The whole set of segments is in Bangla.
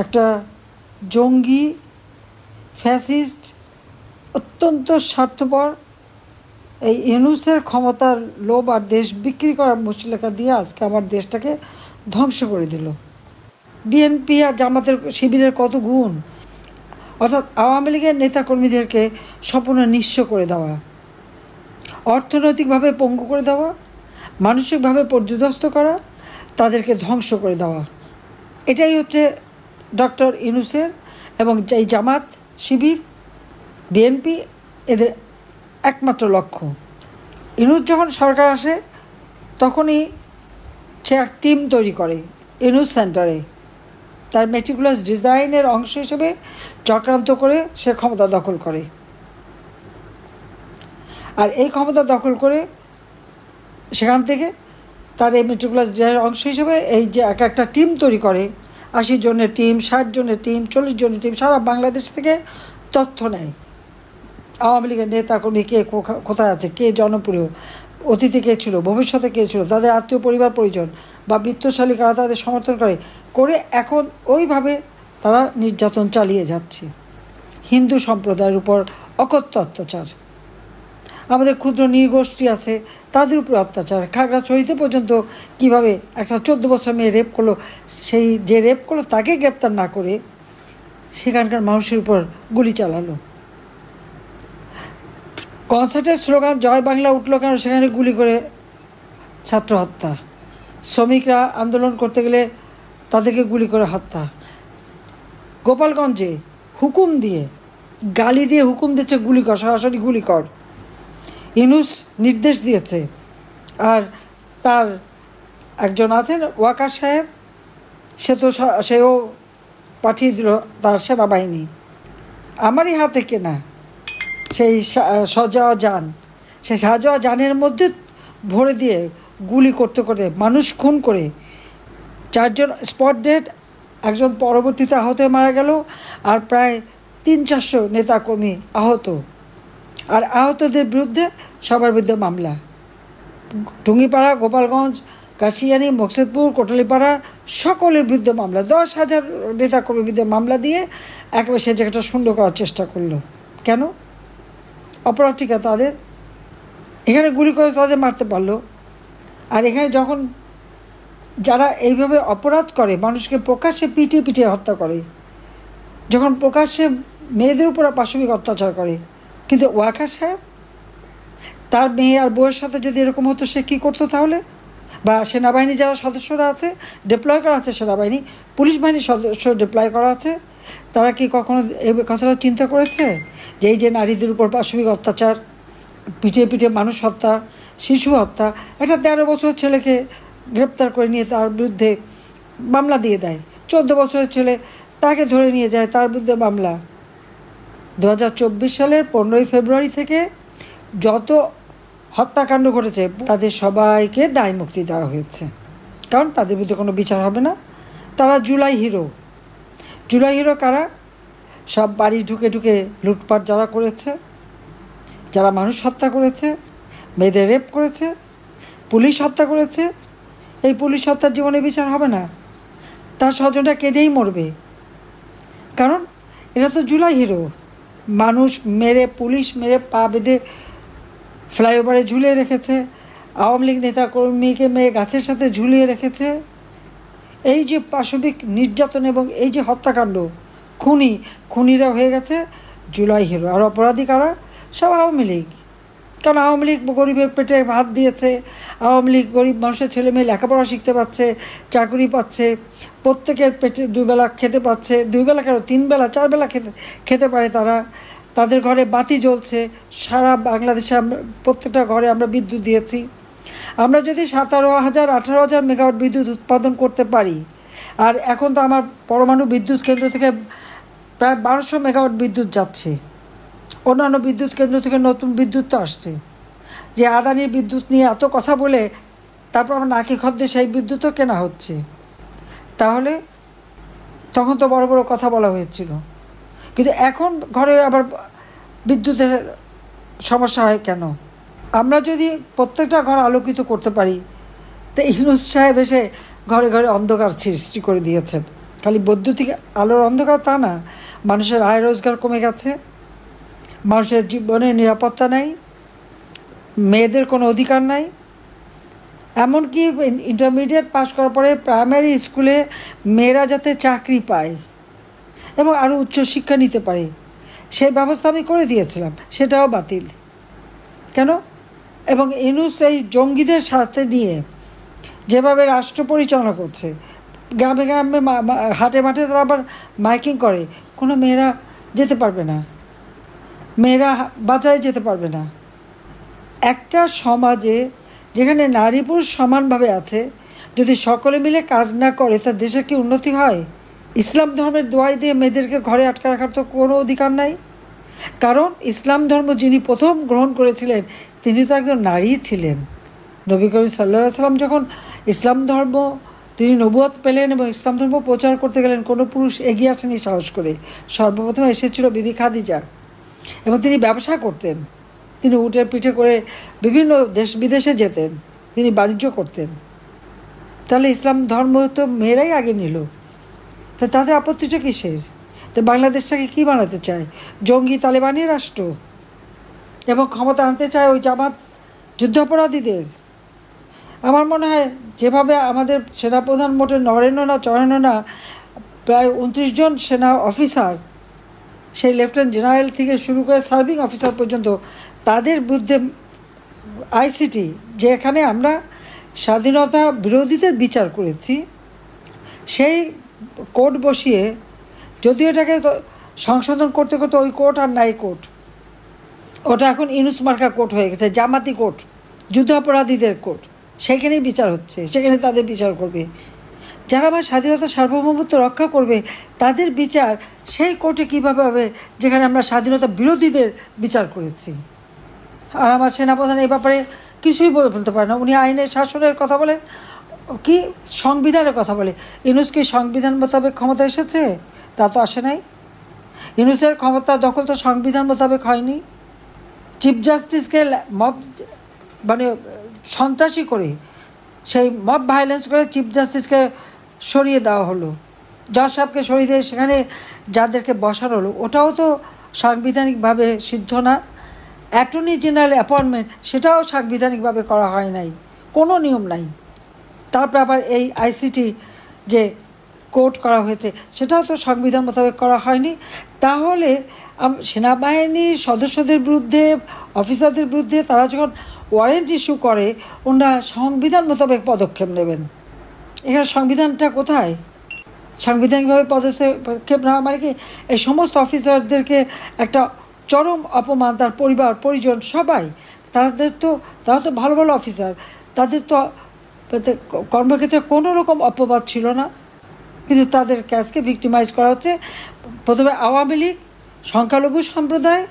একটা জঙ্গি ফ্যাসিস্ট অত্যন্ত স্বার্থপর এই ইউনূসের ক্ষমতার লোভ আর দেশ বিক্রি করার মুচলেখা দিয়ে আজকে আমার দেশটাকে ধ্বংস করে দিল। বিএনপি আর জামাতের শিবিরের কত গুণ, অর্থাৎ আওয়ামী লীগের নেতাকর্মীদেরকে সম্পূর্ণ নিঃস্ব করে দেওয়া, অর্থনৈতিকভাবে পঙ্গু করে দেওয়া, মানসিকভাবে পর্যুদস্ত করা, তাদেরকে ধ্বংস করে দেওয়া। এটাই হচ্ছে ডক্টর ইউনূসের এবং এই জামাত, শিবির, বিএনপি এদের একমাত্র লক্ষ্য। ইউনূস যখন সরকার আসে তখনই সে এক টিম তৈরি করে ইউনূস সেন্টারে, তার মেটিকুলাস ডিজাইনের অংশ হিসেবে চক্রান্ত করে সে ক্ষমতা দখল করে। আর এই ক্ষমতা দখল করে সেখান থেকে তার এই মেটিকুলাস ডিজাইনের অংশ হিসেবে এই যে এক একটা টিম তৈরি করে, 80 জনের টিম, 60 জনের টিম, 40 জনের টিম, সারা বাংলাদেশ থেকে তথ্য নেয় আওয়ামী লীগের নেতাকর্মী কে কোথায় আছে, কে জনপ্রিয়, অতীতে কে ছিল, ভবিষ্যতে কে ছিল, তাদের আত্মীয় পরিবার পরিজন বা বিত্তশালী কারা তাদের সমর্থন করে এখন ওইভাবে তারা নির্যাতন চালিয়ে যাচ্ছে। হিন্দু সম্প্রদায়ের উপর অকথ্য অত্যাচার, আমাদের ক্ষুদ্র নৃগোষ্ঠী আছে তাদের উপর অত্যাচার। খাগড়াছড়িতে পর্যন্ত কিভাবে একটা 14 বছর মেয়ে রেপ করলো, সেই যে রেপ করলো তাকে গ্রেপ্তার না করে সেখানকার মানুষের উপর গুলি চালালো। কনসার্টের স্লোগান জয় বাংলা উঠলো কেন, সেখানে গুলি করে ছাত্র হত্যা। শ্রমিকরা আন্দোলন করতে গেলে তাদেরকে গুলি করে হত্যা। গোপালগঞ্জে হুকুম দিয়ে, গালি দিয়ে হুকুম দিচ্ছে গুলি কর, সরাসরি গুলি কর। ইউনূস নির্দেশ দিয়েছে। আর তার একজন আছেন ওয়াকার সাহেব, সেও পাঠিয়ে দিল তার সেনাবাহিনী। আমারই হাতে কেনা সেই শাহজাওয়া যান, সেই শাহজাওয়া যানের মধ্যে ভরে দিয়ে গুলি করতে করতে মানুষ খুন করে 4 জন স্পট ডেড, একজন পরবর্তীতে আহত হয়ে মারা গেল, আর প্রায় 300-400 নেতাকর্মী আহত। আর আহতদের বিরুদ্ধে সবার বিরুদ্ধে মামলা। টুঙ্গিপাড়া, গোপালগঞ্জ, কাশিয়ানী, মকসেদপুর, কোটালীপাড়া সকলের বিরুদ্ধে মামলা। 10,000 নেতাকর্মীর বিরুদ্ধে মামলা দিয়ে একেবারে সে জায়গাটা শূন্য করার চেষ্টা করলো। কেন? অপরাধটিকা তাদের, এখানে গুলি করে তাদের মারতে পারলো। আর এখানে যখন যারা এইভাবে অপরাধ করে, মানুষকে প্রকাশ্যে পিটিয়ে পিটিয়ে হত্যা করে, যখন প্রকাশ্যে মেয়েদের উপর পাশবিক অত্যাচার করে, কিন্তু ওয়াকার সাহেব তার মেয়ে আর বউয়ের সাথে যদি এরকম হতো সে কী করতো তাহলে? বা সেনাবাহিনী যারা সদস্যরা আছে, ডিপ্লয় করা আছে সেনাবাহিনী, পুলিশ বাহিনীর সদস্য ডিপ্লয় করা আছে, তারা কি কখনো এই কথাটা চিন্তা করেছে যে এই যে নারীদের উপর পাশবিক অত্যাচার, পিটিয়ে পিটিয়ে মানুষ হত্যা, শিশু হত্যা, একটা 13 বছর ছেলেকে গ্রেপ্তার করে নিয়ে তার বিরুদ্ধে মামলা দিয়ে দেয়, 14 বছরের ছেলে তাকে ধরে নিয়ে যায়, তার বিরুদ্ধে মামলা। 2024 সালের 15ই ফেব্রুয়ারি থেকে যত হত্যাকাণ্ড ঘটেছে তাদের সবাইকে দায় মুক্তি দেওয়া হয়েছে, কারণ তাদের বিরুদ্ধে কোনো বিচার হবে না। তারা জুলাই হিরো। জুলাই হিরো কারা? সব বাড়ি ঢুকে ঢুকে লুটপাট যারা করেছে, যারা মানুষ হত্যা করেছে, মেয়েদের রেপ করেছে, পুলিশ হত্যা করেছে। এই পুলিশ হত্যার জীবনে বিচার হবে না, তার স্বজনটা কেঁদেই মরবে, কারণ এরা তো জুলাই হিরো। মানুষ মেরে, পুলিশ মেরে পা বেঁধে ফ্লাইওভারে ঝুলিয়ে রেখেছে, আওয়ামী লীগ নেতাকর্মীকে মেরে গাছের সাথে ঝুলিয়ে রেখেছে। এই যে পাশবিক নির্যাতন এবং এই যে হত্যাকাণ্ড, খুনিরা হয়ে গেছে জুলাই হিরো। আর অপরাধী কারা? সব আওয়ামী লীগ। কারণ আওয়ামী লীগ গরিবের পেটে ভাত দিয়েছে, আওয়ামী লীগ গরিব মানুষের ছেলে মেয়ে লেখাপড়া শিখতে পাচ্ছে, চাকরি পাচ্ছে, প্রত্যেকের পেটে 2 বেলা খেতে পাচ্ছে, 2 বেলা কেন 3 বেলা 4 বেলা খেতে পারে তারা। তাদের ঘরে বাতি জ্বলছে, সারা বাংলাদেশে প্রত্যেকটা ঘরে আমরা বিদ্যুৎ দিয়েছি। আমরা যদি 17,000-18,000 মেগাওয়াট বিদ্যুৎ উৎপাদন করতে পারি, আর এখন তো আমার পরমাণু বিদ্যুৎ কেন্দ্র থেকে প্রায় 1200 মেগাওয়াট বিদ্যুৎ যাচ্ছে, অন্যান্য বিদ্যুৎ কেন্দ্র থেকে নতুন বিদ্যুৎ তো আসছে। যে আদানির বিদ্যুৎ নিয়ে এত কথা বলে তারপর আমার নাকি খদ্দে সেই বিদ্যুৎও কেনা হচ্ছে, তাহলে তখন তো বড় বড় কথা বলা হয়েছিল, কিন্তু এখন ঘরে আবার বিদ্যুতের সমস্যা হয় কেন? আমরা যদি প্রত্যেকটা ঘর আলোকিত করতে পারি, তো ইউনূস সাহেব এসে ঘরে ঘরে অন্ধকার সৃষ্টি করে দিয়েছেন। খালি বৈদ্যুতিক আলোর অন্ধকার তা না, মানুষের আয় রোজগার কমে গেছে, মানুষের জীবনে নিরাপত্তা নাই, মেয়েদের কোনো অধিকার নাই। এমনকি ইন্টারমিডিয়েট পাশ করার পরে প্রাইমারি স্কুলে মেয়েরা যাতে চাকরি পায় এবং আরও উচ্চশিক্ষা নিতে পারে সেই ব্যবস্থা আমি করে দিয়েছিলাম, সেটাও বাতিল। কেন? এবং ইউনূস এই জঙ্গিদের সাথে নিয়ে যেভাবে রাষ্ট্র পরিচালনা করছে, গ্রামে গ্রামে হাটে মাঠে তারা আবার মাইকিং করে, কোনো মেয়েরা যেতে পারবে না, মেয়েরা বাজারে যেতে পারবে না। একটা সমাজে যেখানে নারী পুরুষ সমানভাবে আছে, যদি সকলে মিলে কাজ না করে তার দেশের কি উন্নতি হয়? ইসলাম ধর্মের দোয়াই দিয়ে মেয়েদেরকে ঘরে আটকে রাখার তো কোনো অধিকার নাই। কারণ ইসলাম ধর্ম যিনি প্রথম গ্রহণ করেছিলেন তিনি তো একজন নারী ছিলেন। নবী করিম সাল্লাল্লাহু আলাইহি ওয়াসাল্লাম যখন ইসলাম ধর্ম তিনি নবুয়ত পেলেন এবং ইসলাম ধর্ম প্রচার করতে গেলেন, কোনো পুরুষ এগিয়ে আসেনি সাহস করে। সর্বপ্রথম এসেছিল বিবি খাদিজা, এবং তিনি ব্যবসা করতেন, তিনি উটের পিঠে করে বিভিন্ন দেশ বিদেশে যেতেন, তিনি বাণিজ্য করতেন। তাহলে ইসলাম ধর্ম তো মেয়েরাই আগে নিল, তা তাদের আপত্তিটা কিসের? তো বাংলাদেশটাকে কী বানাতে চায়? জঙ্গি তালেবানি রাষ্ট্র, এবং ক্ষমতা আনতে চায় ওই জামাত যুদ্ধাপরাধীদের। আমার মনে হয় যেভাবে আমাদের সেনাপ্রধান মোটে নড়েনও না চড়েনও না, প্রায় 29 জন সেনা অফিসার, সেই লেফটেন্যান্ট জেনারেল থেকে শুরু করে সার্ভিং অফিসার পর্যন্ত, তাদের বিরুদ্ধে আইসিটি, যেখানে আমরা স্বাধীনতা বিরোধীদের বিচার করেছি, সেই কোর্ট বসিয়ে, যদিও এটাকে সংশোধন করতে করতে ওই কোর্ট আর নাই কোর্ট, ওটা এখন ইউনূস মার্কা কোর্ট হয়ে গেছে, জামাতি কোর্ট, যুদ্ধাপরাধীদের কোর্ট। সেখানেই বিচার হচ্ছে, সেখানে তাদের বিচার করবে। যারা আমার স্বাধীনতা সার্বভৌমত্ব রক্ষা করবে তাদের বিচার সেই কোর্টে কীভাবে হবে যেখানে আমরা স্বাধীনতা বিরোধীদের বিচার করেছি? আর আমার সেনাপ্রধান এই ব্যাপারে কিছুই বলতে পারে না। উনি আইনের শাসনের কথা বলেন, কি সংবিধানের কথা বলে। ইউনূস কি সংবিধান মোতাবেক ক্ষমতা এসেছে? তা তো আসে নাই। ইউনূসের ক্ষমতা দখল তো সংবিধান মোতাবেক হয়নি। চিফ জাস্টিসকে মব মানে সন্ত্রাসী করে, সেই মব ভায়োলেন্স করে চিফ জাস্টিসকে সরিয়ে দেওয়া হলো, জজ সাহেবকে সরিয়ে দিয়ে সেখানে যাদেরকে বসানো হলো, ওটাও তো সাংবিধানিকভাবে সিদ্ধ না। অ্যাটর্নি জেনারেল অ্যাপয়েন্টমেন্ট, সেটাও সাংবিধানিকভাবে করা হয় নাই, কোনো নিয়ম নাই। তারপর আবার এই আইসিটি যে কোর্ট করা হয়েছে, সেটাও তো সংবিধান মোতাবেক করা হয়নি। তাহলে সেনাবাহিনীর সদস্যদের বিরুদ্ধে, অফিসারদের বিরুদ্ধে তারা যখন ওয়ারেন্ট ইস্যু করে, ওনারা সংবিধান মোতাবেক পদক্ষেপ নেবেন। এখানে সংবিধানটা কোথায়? সাংবিধানিকভাবে পদক্ষেপ নেওয়া মানে কি এই সমস্ত অফিসারদেরকে একটা চরম অপমান, তার পরিবার পরিজন সবাই, তারা তো ভালো ভালো অফিসার, তাদের তো কর্মক্ষেত্রে কোনো রকম অপবাদ ছিল না, কিন্তু তাদের ক্যাশকে ভিক্টিমাইজ করা হচ্ছে। প্রথমে আওয়ামী লীগ, সংখ্যালঘু সম্প্রদায়,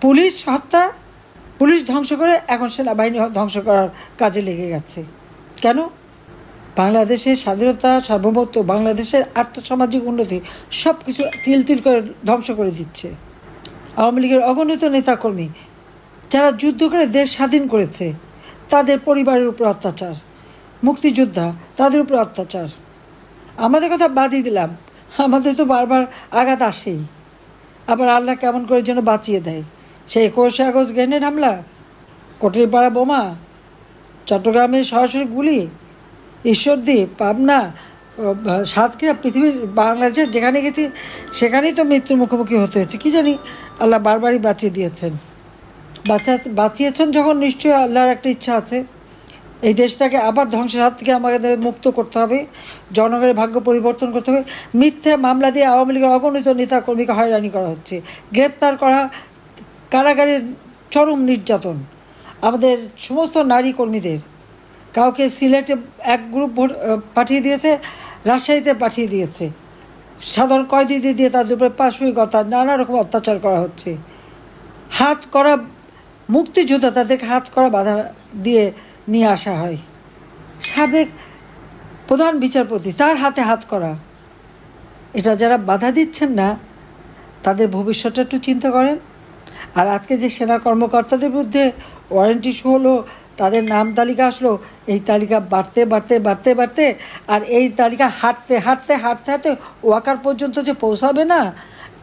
পুলিশ হত্যা, পুলিশ ধ্বংস করে এখন সেনাবাহিনী ধ্বংস করার কাজে লেগে গেছে। কেন? বাংলাদেশের স্বাধীনতা সার্বভৌমত্ব, বাংলাদেশের আর্থসামাজিক উন্নতি সব কিছু তিল তিল করে ধ্বংস করে দিচ্ছে আওয়ামী লীগের অগণিত নেতাকর্মী, যারা যুদ্ধ করে দেশ স্বাধীন করেছে, তাদের পরিবারের উপর অত্যাচার, মুক্তিযোদ্ধা তাদের উপর অত্যাচার। আমাদের কথা বাদই দিলাম, আমাদের তো বারবার আঘাত আসেই, আবার আল্লাহ কেমন করে যেন বাঁচিয়ে দেয়। সেই 21শে আগস্ট গ্রেনেড হামলা, কোটরিপাড়া বোমা, চট্টগ্রামের সরাসরি গুলি, ঈশ্বরদী, পাবনা, সাতক্ষীরা, পৃথিবীর বাংলাদেশের যেখানে গেছি সেখানেই তো মৃত্যুর মুখোমুখি হতে হয়েছে। কী জানি আল্লাহ বারবারই বাঁচিয়ে দিয়েছেন। বাঁচিয়েছেন যখন নিশ্চয়ই আল্লাহর একটা ইচ্ছা আছে। এই দেশটাকে আবার ধ্বংসের হাত থেকে আমাদের মুক্ত করতে হবে, জনগণের ভাগ্য পরিবর্তন করতে হবে। মিথ্যা মামলা দিয়ে আওয়ামী লীগের অগণিত নেতাকর্মীকে হয়রানি করা হচ্ছে, গ্রেপ্তার করা, কারাগারের চরম নির্যাতন, আমাদের সমস্ত নারী কর্মীদের। কাউকে সিলেটে এক গ্রুপ পাঠিয়ে দিয়েছে, রাজশাহীতে পাঠিয়ে দিয়েছে, সাধারণ কয়েদি দিয়ে তাদের উপরে পাশবিকতা, নানা রকম অত্যাচার করা হচ্ছে। হাত করা মুক্তিযোদ্ধা, তাদেরকে হাত করা বাধা দিয়ে নিয়ে আসা হয়। সাবেক প্রধান বিচারপতি, তার হাতে হাত করা। এটা যারা বাধা দিচ্ছেন না, তাদের ভবিষ্যৎটা একটু চিন্তা করেন। আর আজকে যে সেনা কর্মকর্তাদের বিরুদ্ধে ওয়ারেন্ট ইস্যু হলো, তাদের নাম তালিকা আসলো, এই তালিকা বাড়তে বাড়তে বাড়তে বাড়তে, আর এই তালিকা হাঁটতে হাঁটতে হাঁটতে হাঁটতে ওয়াকার পর্যন্ত যে পৌঁছাবে না,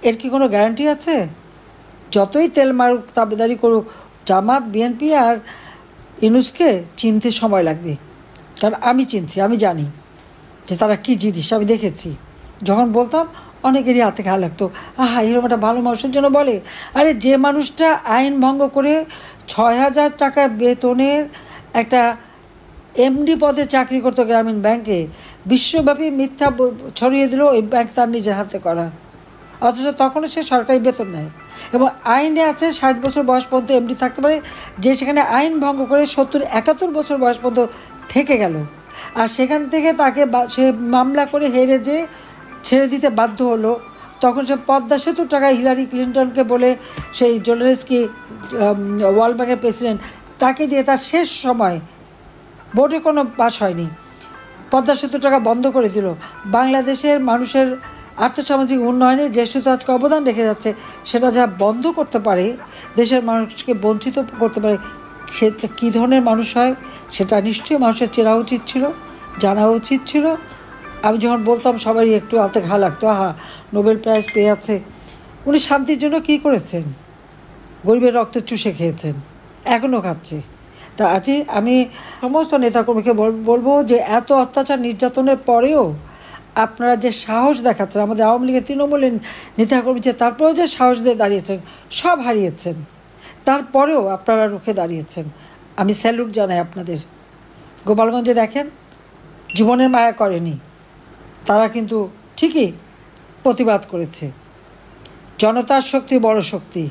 এর কি কোনো গ্যারান্টি আছে? যতই তেল মারুক, তাবেদারি করুক, জামাত, বিএনপি আর ইউনূসকে চিনতে সময় লাগবে। কারণ আমি চিনছি, আমি জানি যে তারা কী জিনিস, আমি দেখেছি। যখন বলতাম অনেকেরই হাতে ঘা লাগতো, আহা এরকম একটা ভালো মানুষের জন্য বলে। আরে যে মানুষটা আইন ভঙ্গ করে ৬,০০০ টাকা বেতনের একটা এমডি পদে চাকরি করতো গ্রামীণ ব্যাংকে, বিশ্বব্যাপী মিথ্যা ছড়িয়ে দিল ওই ব্যাংক তার নিজের হাতে করা, অথচ তখনও সে সরকারি বেতন নেয়। এবং আইনে আছে ৬০ বছর বয়স পর্যন্ত এমডি থাকতে পারে, যে সেখানে আইন ভঙ্গ করে ৭০-৭১ বছর বয়স পর্যন্ত থেকে গেল। আর সেখান থেকে তাকে সে মামলা করে হেরে যে ছেড়ে দিতে বাধ্য হলো, তখন সে পদ্মা সেতুর টাকায় হিলারি ক্লিন্টনকে বলে, সেই জোলেনস্কি ওয়ার্ল্ড ব্যাংকের প্রেসিডেন্ট, তাকে দিয়ে তার শেষ সময় ভোটে কোনো পাস হয়নি, পদ্মা সেতুর টাকা বন্ধ করে দিল। বাংলাদেশের মানুষের আর্থসামাজিক উন্নয়নে যে সেতু আজকে অবদান রেখে যাচ্ছে, সেটা যা বন্ধ করতে পারে, দেশের মানুষকে বঞ্চিত করতে পারে, সেটা কী ধরনের মানুষ হয় সেটা নিশ্চয়ই মানুষের চেনা উচিত ছিল, জানা উচিত ছিল। আমি যখন বলতাম সবারই একটু হাতে ঘা লাগতো, আহা নোবেল প্রাইজ পেয়ে যাচ্ছে। উনি শান্তির জন্য কী করেছেন? গরিবের রক্ত চুষে খেয়েছেন, এখনও খাচ্ছে। তা আজকে আমি সমস্ত নেতাকর্মীকে বলবো যে এত অত্যাচার নির্যাতনের পরেও আপনারা যে সাহস দেখাচ্ছেন, আমাদের আওয়ামী লীগের তৃণমূলের নেতাকর্মী যে তারপরেও যে সাহস দিয়ে দাঁড়িয়েছেন, সব হারিয়েছেন, তারপরেও আপনারা রুখে দাঁড়িয়েছেন, আমি স্যালুট জানাই আপনাদের। গোপালগঞ্জে দেখেন, জীবনের মায়া করেনি, তারা কিন্তু ঠিকই প্রতিবাদ করেছে। জনতার শক্তি বড় শক্তি।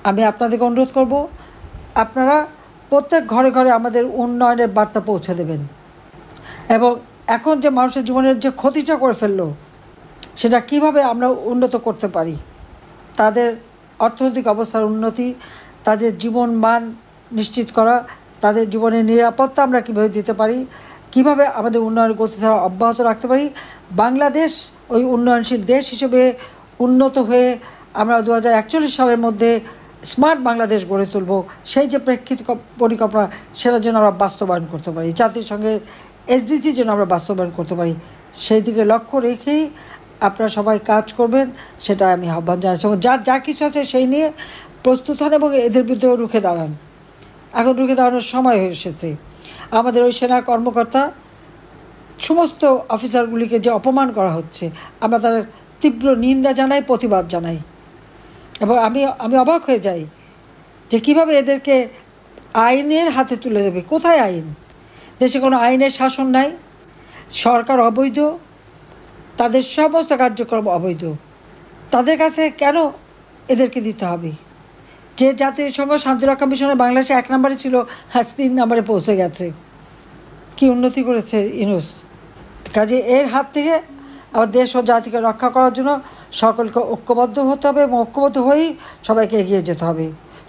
আমি আপনাদেরকে অনুরোধ করব, আপনারা প্রত্যেক ঘরে ঘরে আমাদের উন্নয়নের বার্তা পৌঁছে দেবেন। এবং এখন যে মানুষের জীবনের যে ক্ষতিটা করে ফেললো, সেটা কিভাবে আমরা উন্নত করতে পারি, তাদের অর্থনৈতিক অবস্থার উন্নতি, তাদের জীবন মান নিশ্চিত করা, তাদের জীবনের নিরাপত্তা আমরা কীভাবে দিতে পারি, কিভাবে আমাদের উন্নয়নের গতিধারা অব্যাহত রাখতে পারি, বাংলাদেশ ওই উন্নয়নশীল দেশ হিসেবে উন্নত হয়ে আমরা 2041 সালের মধ্যে স্মার্ট বাংলাদেশ গড়ে তুলব, সেই যে প্রেক্ষিত পরিকল্পনা, সেটার জন্য আমরা বাস্তবায়ন করতে পারি, জাতিসংঘের এসডিজি যেন আমরা বাস্তবায়ন করতে পারি, সেই দিকে লক্ষ্য রেখেই আপনারা সবাই কাজ করবেন, সেটা আমি আহ্বান জানাচ্ছি। এবং যার যা কিছু আছে সেই নিয়ে প্রস্তুত হন এবং এদের বিরুদ্ধেও রুখে দাঁড়ান। এখন রুখে দাঁড়ানোর সময় হয়ে এসেছে। আমাদের ওই সেনা কর্মকর্তা সমস্ত অফিসারগুলিকে যে অপমান করা হচ্ছে, আমরা তার তীব্র নিন্দা জানাই, প্রতিবাদ জানাই। এবং আমি অবাক হয়ে যাই যে কীভাবে এদেরকে আইনের হাতে তুলে দেবে। কোথায় আইন? দেশে কোনো আইনের শাসন নাই, সরকার অবৈধ, তাদের সমস্ত কার্যক্রম অবৈধ। তাদের কাছে কেন এদেরকে দিতে হবে? যে জাতিসংঘ শান্তিরক্ষা মিশনে বাংলাদেশে 1 নম্বরে ছিল, আজ 3 নম্বরে পৌঁছে গেছে। কি উন্নতি করেছে ইউনূস! কাজে এর হাত থেকে আমার দেশ ও জাতিকে রক্ষা করার জন্য সকলকে ঐক্যবদ্ধ হতে হবে এবং ঐক্যবদ্ধ হয়েই সবাইকে এগিয়ে যেতে হবে।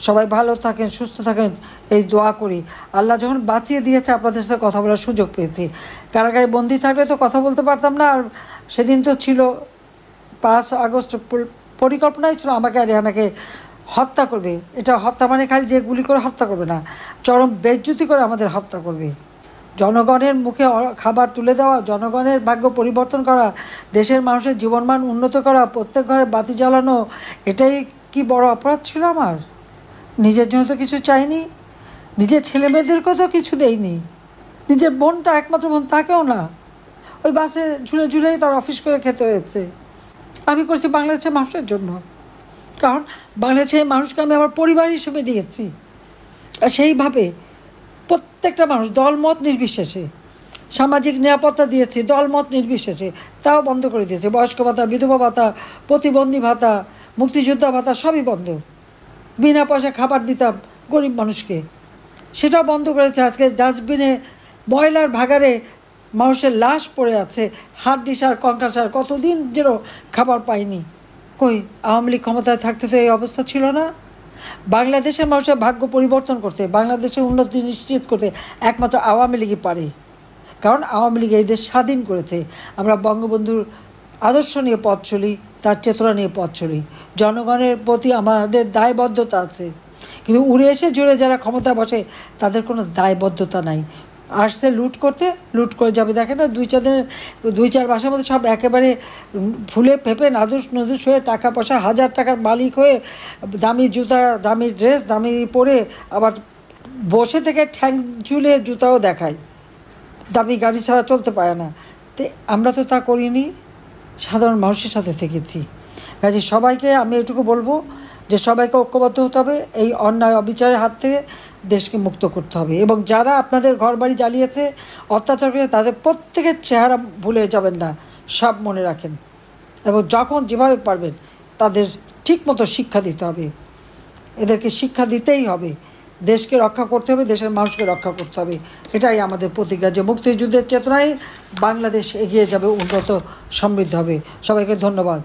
সবাই ভালো থাকেন, সুস্থ থাকেন, এই দোয়া করি। আল্লাহ যখন বাঁচিয়ে দিয়েছে, আপনাদের সাথে কথা বলার সুযোগ পেয়েছি। কারাগারে বন্দি থাকলে তো কথা বলতে পারতাম না। আর সেদিন তো ছিল 5 আগস্ট, পরিকল্পনাই ছিল আমাকে আর রেহানাকে হত্যা করবে। এটা হত্যা মানে খালি যে গুলি করে হত্যা করবে না, চরম বেজ্জতি করে আমাদের হত্যা করবে। জনগণের মুখে খাবার তুলে দেওয়া, জনগণের ভাগ্য পরিবর্তন করা, দেশের মানুষের জীবনমান উন্নত করা, প্রত্যেক ঘরে বাতি জ্বালানো, এটাই কি বড় অপরাধ ছিল আমার? নিজের জন্য তো কিছু চাইনি, নিজের ছেলেমেয়েদেরকেও তো কিছু দেইনি, নিজের বোনটা, একমাত্র বোন, তাকেও না। ওই বাসে ঝুলে ঝুলেই তার অফিস করে খেতে হয়েছে। আমি করছি বাংলাদেশের মানুষের জন্য, কারণ বাংলাদেশের মানুষকে আমি আমার পরিবার হিসেবে নিয়েছি। আর সেইভাবে প্রত্যেকটা মানুষ দলমত নির্বিশেষে সামাজিক নিরাপত্তা দিয়েছি, দলমত নির্বিশেষে। তাও বন্ধ করে দিয়েছে। বয়স্ক ভাতা, বিধবা ভাতা, প্রতিবন্ধী ভাতা, মুক্তিযোদ্ধা ভাতা সবই বন্ধ। বিনা পয়সা খাবার দিতাম গরিব মানুষকে, সেটাও বন্ধ করেছে। আজকে ডাস্টবিনে, ময়লার ভাগাড়ে মানুষের লাশ পড়ে আছে, হাড্ডি সার, কঙ্কাল সার, কতদিন যেন খাবার পায়নি। কই আওয়ামী লীগ ক্ষমতায় থাকতে তো এই অবস্থা ছিল না। বাংলাদেশের মানুষের ভাগ্য পরিবর্তন করতে, বাংলাদেশের উন্নতি নিশ্চিত করতে একমাত্র আওয়ামী লীগই পারে। কারণ আওয়ামী লীগ এই দেশ স্বাধীন করেছে। আমরা বঙ্গবন্ধুর আদর্শ নিয়ে পথ চলি, তার চেতনা নিয়ে পথ চলি। জনগণের প্রতি আমাদের দায়বদ্ধতা আছে। কিন্তু উড়ে এসে জুড়ে যারা ক্ষমতা বসে তাদের কোনো দায়বদ্ধতা নাই। আসছে লুট করতে, লুট করে যাবে। দেখে না 2-4 মাসের মধ্যে সব একেবারে ফুলে ফেপে নাদুস নদুস হয়ে টাকা পয়সা 1000 টাকার মালিক হয়ে দামি জুতা, দামি ড্রেস, দামি পরে আবার বসে থেকে ঠ্যাং ঝুলে জুতাও দেখায়, দামি গাড়ি ছাড়া চলতে পারে না। তো আমরা তো তা করিনি, সাধারণ মানুষের সাথে থেকেছি। কাজে সবাইকে আমি এটুকু বলবো যে সবাইকে ঐক্যবদ্ধ হতে হবে, এই অন্যায় অবিচারের হাত থেকে দেশকে মুক্ত করতে হবে। এবং যারা আপনাদের ঘরবাড়ি জ্বালিয়েছে, অত্যাচার করে, তাদের প্রত্যেকের চেহারা ভুলে যাবেন না, সব মনে রাখেন। এবং যখন যেভাবে পারবেন তাদের ঠিকমতো শিক্ষা দিতে হবে, এদেরকে শিক্ষা দিতেই হবে। দেশকে রক্ষা করতে হবে, দেশের মানুষকে রক্ষা করতে হবে। এটাই আমাদের প্রতিজ্ঞা যে মুক্তিযুদ্ধের চেতনায় বাংলাদেশ এগিয়ে যাবে, উন্নত সমৃদ্ধ হবে। সবাইকে ধন্যবাদ।